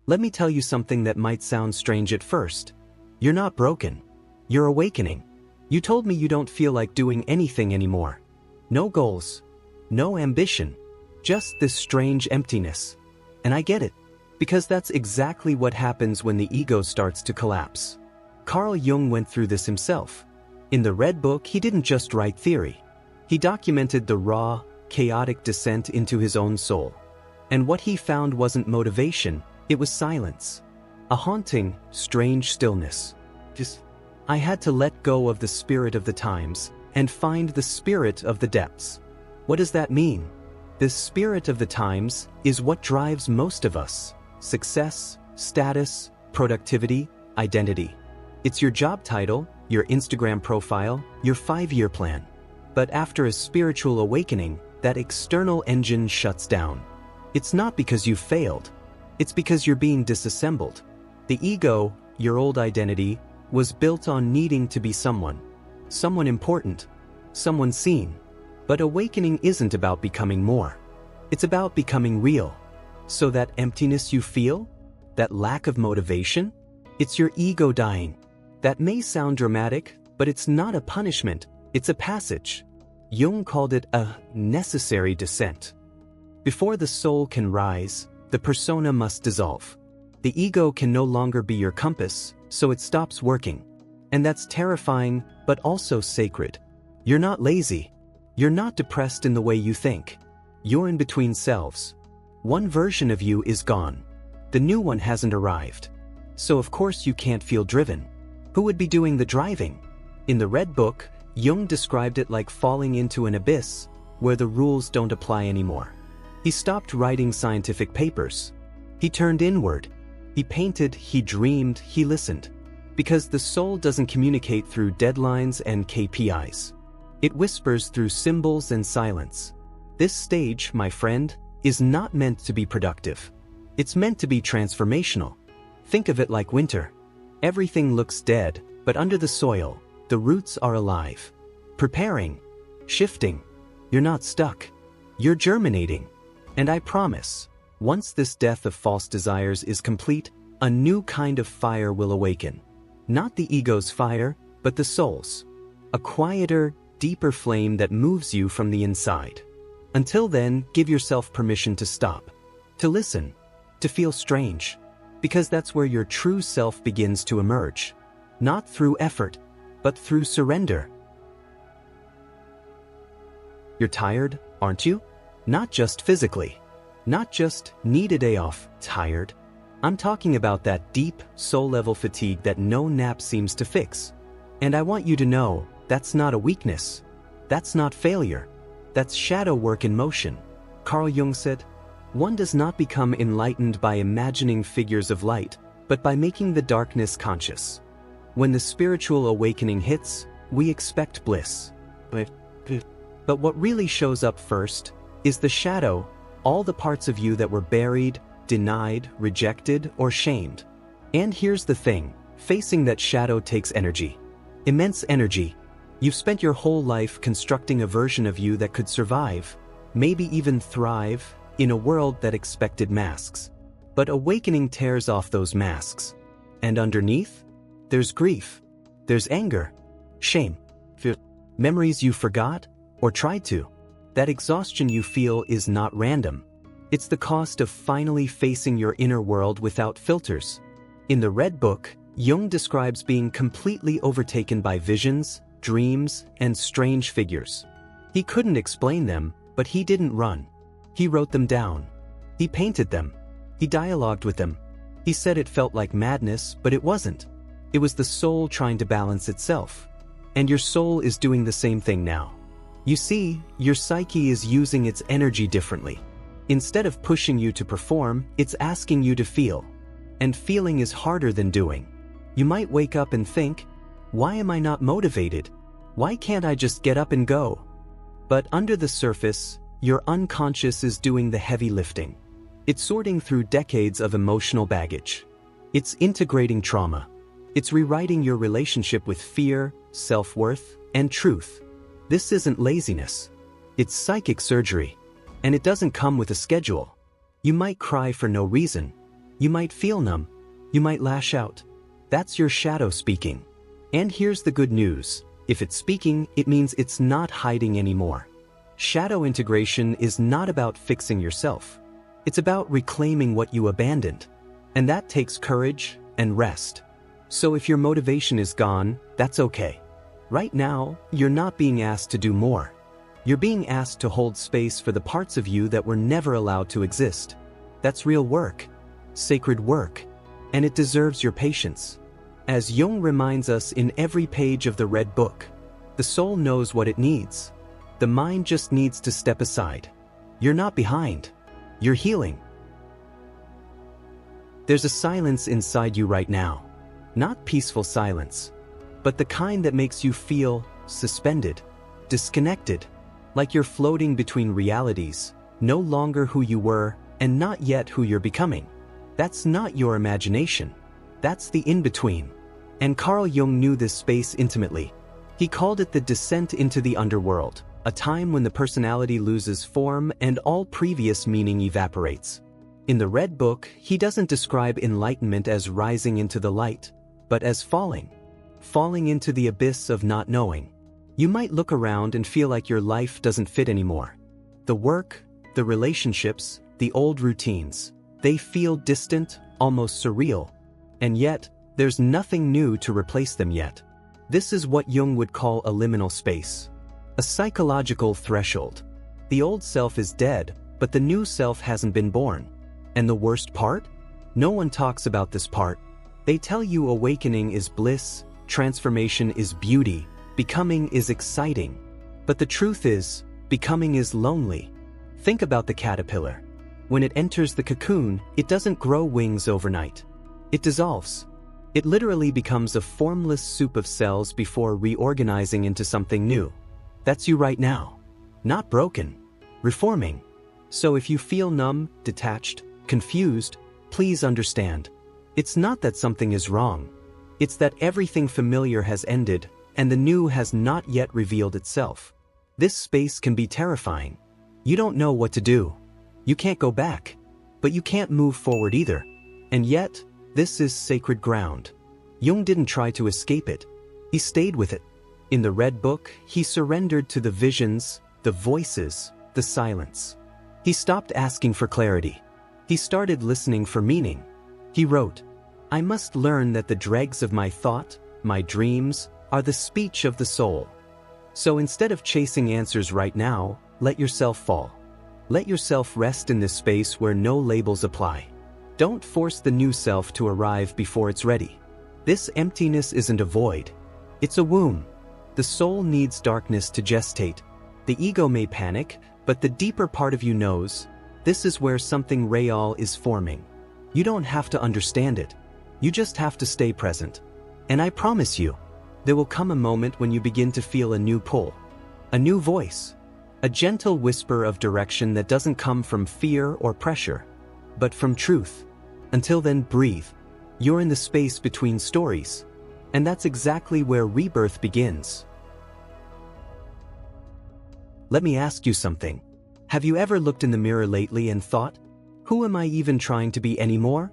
Let me tell you something that might sound strange at first. You're not broken. You're awakening. You told me you don't feel like doing anything anymore. No goals. No ambition. Just this strange emptiness. And I get it. Because that's exactly what happens when the ego starts to collapse. Carl Jung went through this himself. In the Red Book, he didn't just write theory. He documented the raw, chaotic descent into his own soul. And what he found wasn't motivation, it was silence. A haunting, strange stillness. I had to let go of the spirit of the times and find the spirit of the depths. What does that mean? The spirit of the times is what drives most of us. Success, status, productivity, identity. It's your job title, your Instagram profile, your 5-year plan. But after a spiritual awakening, that external engine shuts down. It's not because you failed. It's because you're being disassembled. The ego, your old identity, was built on needing to be someone. Someone important. Someone seen. But awakening isn't about becoming more. It's about becoming real. So that emptiness you feel, that lack of motivation, it's your ego dying. That may sound dramatic, but it's not a punishment, it's a passage. Jung called it a necessary descent. Before the soul can rise, the persona must dissolve. The ego can no longer be your compass, so it stops working. And that's terrifying, but also sacred. You're not lazy. You're not depressed in the way you think. You're in between selves. One version of you is gone. The new one hasn't arrived. So of course you can't feel driven. Who would be doing the driving? In the Red Book, Jung described it like falling into an abyss where the rules don't apply anymore. He stopped writing scientific papers. He turned inward. He painted, he dreamed, he listened. Because the soul doesn't communicate through deadlines and KPIs. It whispers through symbols and silence. This stage, my friend, is not meant to be productive. It's meant to be transformational. Think of it like winter. Everything looks dead, but under the soil, the roots are alive. Preparing. Shifting. You're not stuck. You're germinating. And I promise, once this death of false desires is complete, a new kind of fire will awaken. Not the ego's fire, but the soul's. A quieter, deeper flame that moves you from the inside. Until then, give yourself permission to stop. To listen. To feel strange. Because that's where your true self begins to emerge. Not through effort, but through surrender. You're tired, aren't you? Not just physically. Not just need a day off, tired. I'm talking about that deep, soul-level fatigue that no nap seems to fix. And I want you to know, that's not a weakness. That's not failure. That's shadow work in motion. Carl Jung said, "One does not become enlightened by imagining figures of light, but by making the darkness conscious." When the spiritual awakening hits, we expect bliss. But what really shows up first is the shadow, all the parts of you that were buried, denied, rejected, or shamed. And here's the thing, facing that shadow takes energy. Immense energy. You've spent your whole life constructing a version of you that could survive, maybe even thrive, in a world that expected masks. But awakening tears off those masks. And underneath, there's grief. There's anger. Shame. Memories you forgot or tried to. That exhaustion you feel is not random. It's the cost of finally facing your inner world without filters. In the Red Book, Jung describes being completely overtaken by visions, dreams, and strange figures. He couldn't explain them, but he didn't run. He wrote them down. He painted them. He dialogued with them. He said it felt like madness, but it wasn't. It was the soul trying to balance itself. And your soul is doing the same thing now. You see, your psyche is using its energy differently. Instead of pushing you to perform, it's asking you to feel. And feeling is harder than doing. You might wake up and think, why am I not motivated? Why can't I just get up and go? But under the surface, your unconscious is doing the heavy lifting. It's sorting through decades of emotional baggage. It's integrating trauma. It's rewriting your relationship with fear, self-worth, and truth. This isn't laziness. It's psychic surgery. And it doesn't come with a schedule. You might cry for no reason. You might feel numb. You might lash out. That's your shadow speaking. And here's the good news. If it's speaking, it means it's not hiding anymore. Shadow integration is not about fixing yourself. It's about reclaiming what you abandoned. And that takes courage and rest. So if your motivation is gone, that's okay. Right now, you're not being asked to do more. You're being asked to hold space for the parts of you that were never allowed to exist. That's real work, sacred work, and it deserves your patience. As Jung reminds us in every page of the Red Book, the soul knows what it needs. The mind just needs to step aside. You're not behind. You're healing. There's a silence inside you right now. Not peaceful silence, but the kind that makes you feel suspended, disconnected, like you're floating between realities, no longer who you were and not yet who you're becoming. That's not your imagination. That's the in-between. And Carl Jung knew this space intimately. He called it the descent into the underworld, a time when the personality loses form and all previous meaning evaporates. In the Red Book, he doesn't describe enlightenment as rising into the light, but as falling into the abyss of not knowing. You might look around and feel like your life doesn't fit anymore. The work, the relationships, the old routines, they feel distant, almost surreal. And yet, there's nothing new to replace them yet. This is what Jung would call a liminal space. A psychological threshold. The old self is dead, but the new self hasn't been born. And the worst part? No one talks about this part. They tell you awakening is bliss, transformation is beauty, becoming is exciting. But the truth is, becoming is lonely. Think about the caterpillar. When it enters the cocoon, it doesn't grow wings overnight. It dissolves. It literally becomes a formless soup of cells before reorganizing into something new. That's you right now. Not broken. Reforming. So if you feel numb, detached, confused, please understand. It's not that something is wrong. It's that everything familiar has ended, and the new has not yet revealed itself. This space can be terrifying. You don't know what to do. You can't go back. But you can't move forward either. And yet, this is sacred ground. Jung didn't try to escape it. He stayed with it. In the Red Book, he surrendered to the visions, the voices, the silence. He stopped asking for clarity. He started listening for meaning. He wrote, "I must learn that the dregs of my thought, my dreams, are the speech of the soul." So instead of chasing answers right now, let yourself fall. Let yourself rest in this space where no labels apply. Don't force the new self to arrive before it's ready. This emptiness isn't a void. It's a womb. The soul needs darkness to gestate. The ego may panic, but the deeper part of you knows, this is where something real is forming. You don't have to understand it. You just have to stay present. And I promise you, there will come a moment when you begin to feel a new pull, a new voice, a gentle whisper of direction that doesn't come from fear or pressure, but from truth. Until then, breathe. You're in the space between stories. And that's exactly where rebirth begins. Let me ask you something. Have you ever looked in the mirror lately and thought, who am I even trying to be anymore?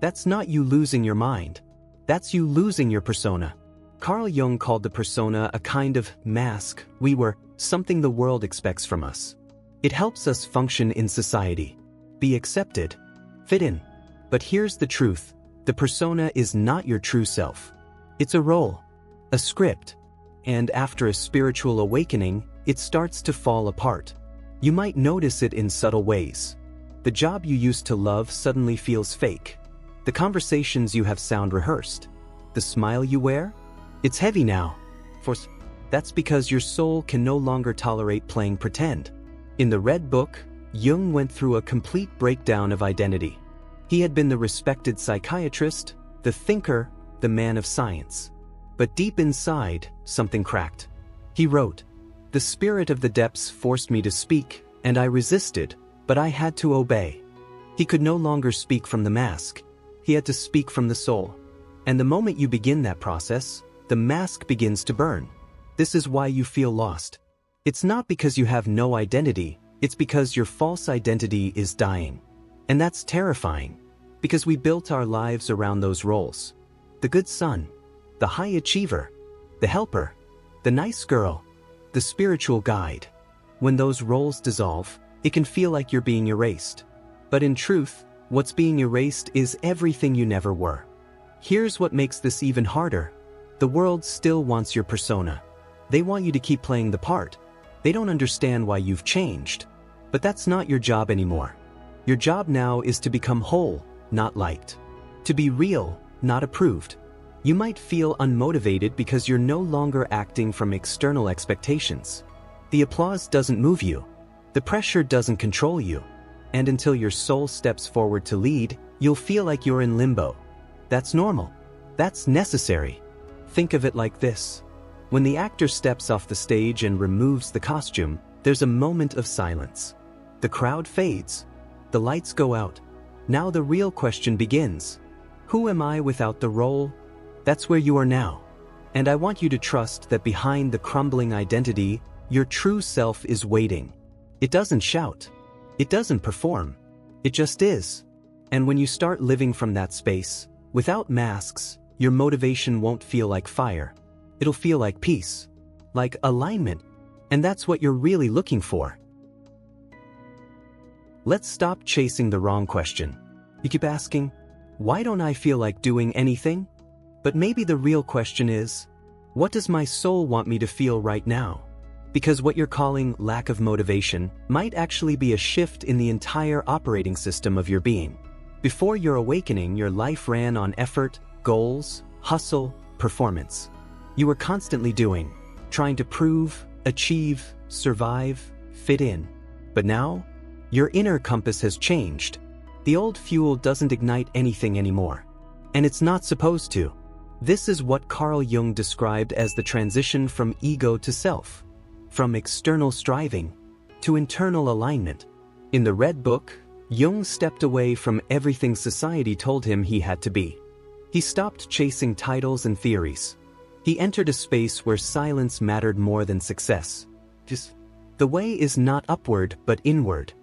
That's not you losing your mind. That's you losing your persona. Carl Jung called the persona a kind of mask. We were something the world expects from us. It helps us function in society, be accepted, fit in. But here's the truth. The persona is not your true self. It's a role, a script. And after a spiritual awakening, it starts to fall apart. You might notice it in subtle ways. The job you used to love suddenly feels fake. The conversations you have sound rehearsed. The smile you wear? It's heavy now. That's because your soul can no longer tolerate playing pretend. In the Red Book, Jung went through a complete breakdown of identity. He had been the respected psychiatrist, the thinker, the man of science. But deep inside, something cracked. He wrote, "The spirit of the depths forced me to speak, and I resisted, but I had to obey." He could no longer speak from the mask. He had to speak from the soul. And the moment you begin that process, the mask begins to burn. This is why you feel lost. It's not because you have no identity, it's because your false identity is dying. And that's terrifying. Because we built our lives around those roles. The good son, the high achiever, the helper, the nice girl, the spiritual guide. When those roles dissolve, it can feel like you're being erased. But in truth, what's being erased is everything you never were. Here's what makes this even harder. The world still wants your persona. They want you to keep playing the part. They don't understand why you've changed. But that's not your job anymore. Your job now is to become whole, not liked. To be real, not approved. You might feel unmotivated because you're no longer acting from external expectations. The applause doesn't move you. The pressure doesn't control you. And until your soul steps forward to lead, you'll feel like you're in limbo. That's normal. That's necessary. Think of it like this. When the actor steps off the stage and removes the costume, there's a moment of silence. The crowd fades. The lights go out. Now the real question begins. Who am I without the role? That's where you are now. And I want you to trust that behind the crumbling identity, your true self is waiting. It doesn't shout. It doesn't perform. It just is. And when you start living from that space, without masks, your motivation won't feel like fire. It'll feel like peace, like alignment. And that's what you're really looking for. Let's stop chasing the wrong question. You keep asking, why don't I feel like doing anything? But maybe the real question is, what does my soul want me to feel right now? Because what you're calling lack of motivation might actually be a shift in the entire operating system of your being. Before your awakening, your life ran on effort, goals, hustle, performance. You were constantly doing, trying to prove, achieve, survive, fit in. But now, your inner compass has changed. The old fuel doesn't ignite anything anymore. And it's not supposed to. This is what Carl Jung described as the transition from ego to self. From external striving to internal alignment. In the Red Book, Jung stepped away from everything society told him he had to be. He stopped chasing titles and theories. He entered a space where silence mattered more than success. The way is not upward but inward.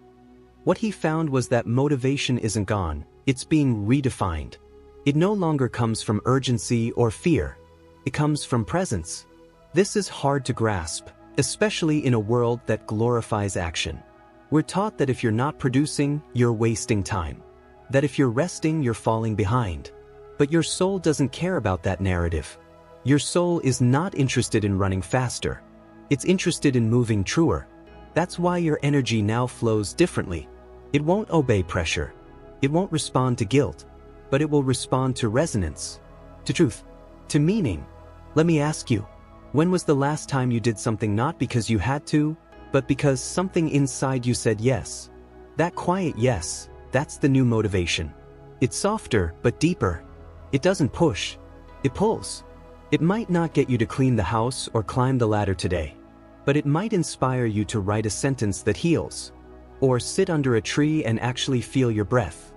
What he found was that motivation isn't gone, it's being redefined. It no longer comes from urgency or fear. It comes from presence. This is hard to grasp, especially in a world that glorifies action. We're taught that if you're not producing, you're wasting time. That if you're resting, you're falling behind. But your soul doesn't care about that narrative. Your soul is not interested in running faster. It's interested in moving truer. That's why your energy now flows differently. It won't obey pressure. It won't respond to guilt. But it will respond to resonance, to truth, to meaning. Let me ask you, when was the last time you did something not because you had to, but because something inside you said yes? That quiet yes, that's the new motivation. It's softer but deeper. It doesn't push, it pulls. It might not get you to clean the house or climb the ladder today, but it might inspire you to write a sentence that heals, or sit under a tree and actually feel your breath.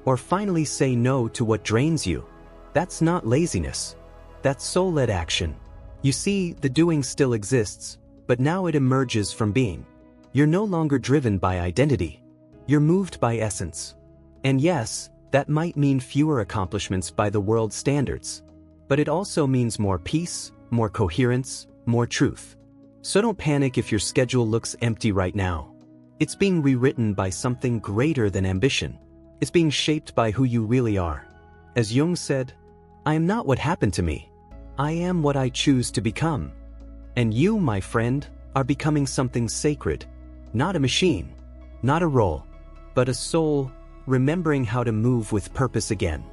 Or finally say no to what drains you. That's not laziness. That's soul-led action. You see, the doing still exists, but now it emerges from being. You're no longer driven by identity. You're moved by essence. And yes, that might mean fewer accomplishments by the world's standards. But it also means more peace, more coherence, more truth. So don't panic if your schedule looks empty right now. It's being rewritten by something greater than ambition. It's being shaped by who you really are. As Jung said, I am not what happened to me. I am what I choose to become. And you, my friend, are becoming something sacred. Not a machine, not a role, but a soul remembering how to move with purpose again.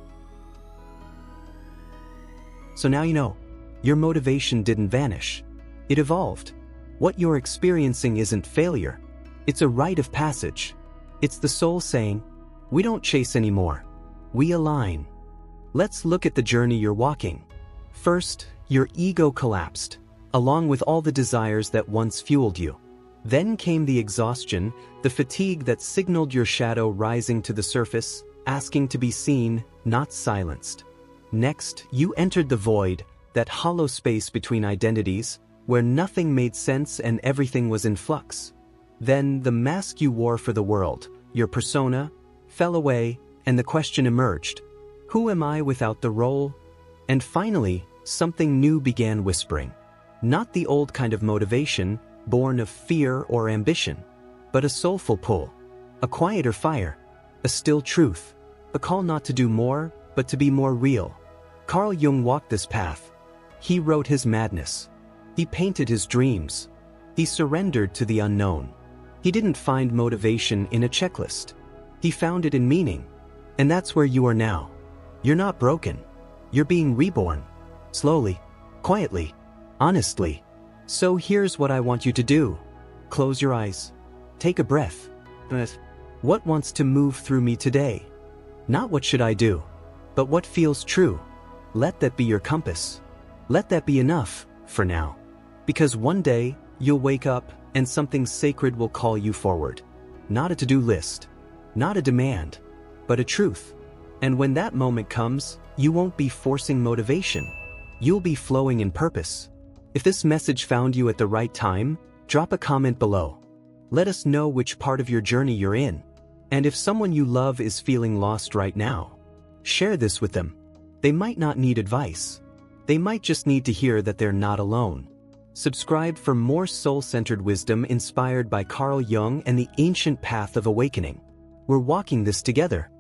So now you know, your motivation didn't vanish. It evolved. What you're experiencing isn't failure. It's a rite of passage. It's the soul saying, we don't chase anymore. We align. Let's look at the journey you're walking. First, your ego collapsed, along with all the desires that once fueled you. Then came the exhaustion, the fatigue that signaled your shadow rising to the surface, asking to be seen, not silenced. Next, you entered the void, that hollow space between identities, where nothing made sense and everything was in flux. Then the mask you wore for the world, your persona, fell away, and the question emerged. Who am I without the role? And finally, something new began whispering. Not the old kind of motivation, born of fear or ambition, but a soulful pull, a quieter fire, a still truth, a call not to do more, but to be more real. Carl Jung walked this path. He wrote his madness. He painted his dreams. He surrendered to the unknown. He didn't find motivation in a checklist. He found it in meaning. And that's where you are now. You're not broken. You're being reborn. Slowly, quietly, honestly. So here's what I want you to do. Close your eyes. Take a breath. What wants to move through me today? Not what should I do, but what feels true. Let that be your compass. Let that be enough, for now. Because one day, you'll wake up and something sacred will call you forward. Not a to-do list. Not a demand. But a truth. And when that moment comes, you won't be forcing motivation. You'll be flowing in purpose. If this message found you at the right time, drop a comment below. Let us know which part of your journey you're in. And if someone you love is feeling lost right now, share this with them. They might not need advice. They might just need to hear that they're not alone. Subscribe for more soul-centered wisdom inspired by Carl Jung and the ancient path of awakening. We're walking this together.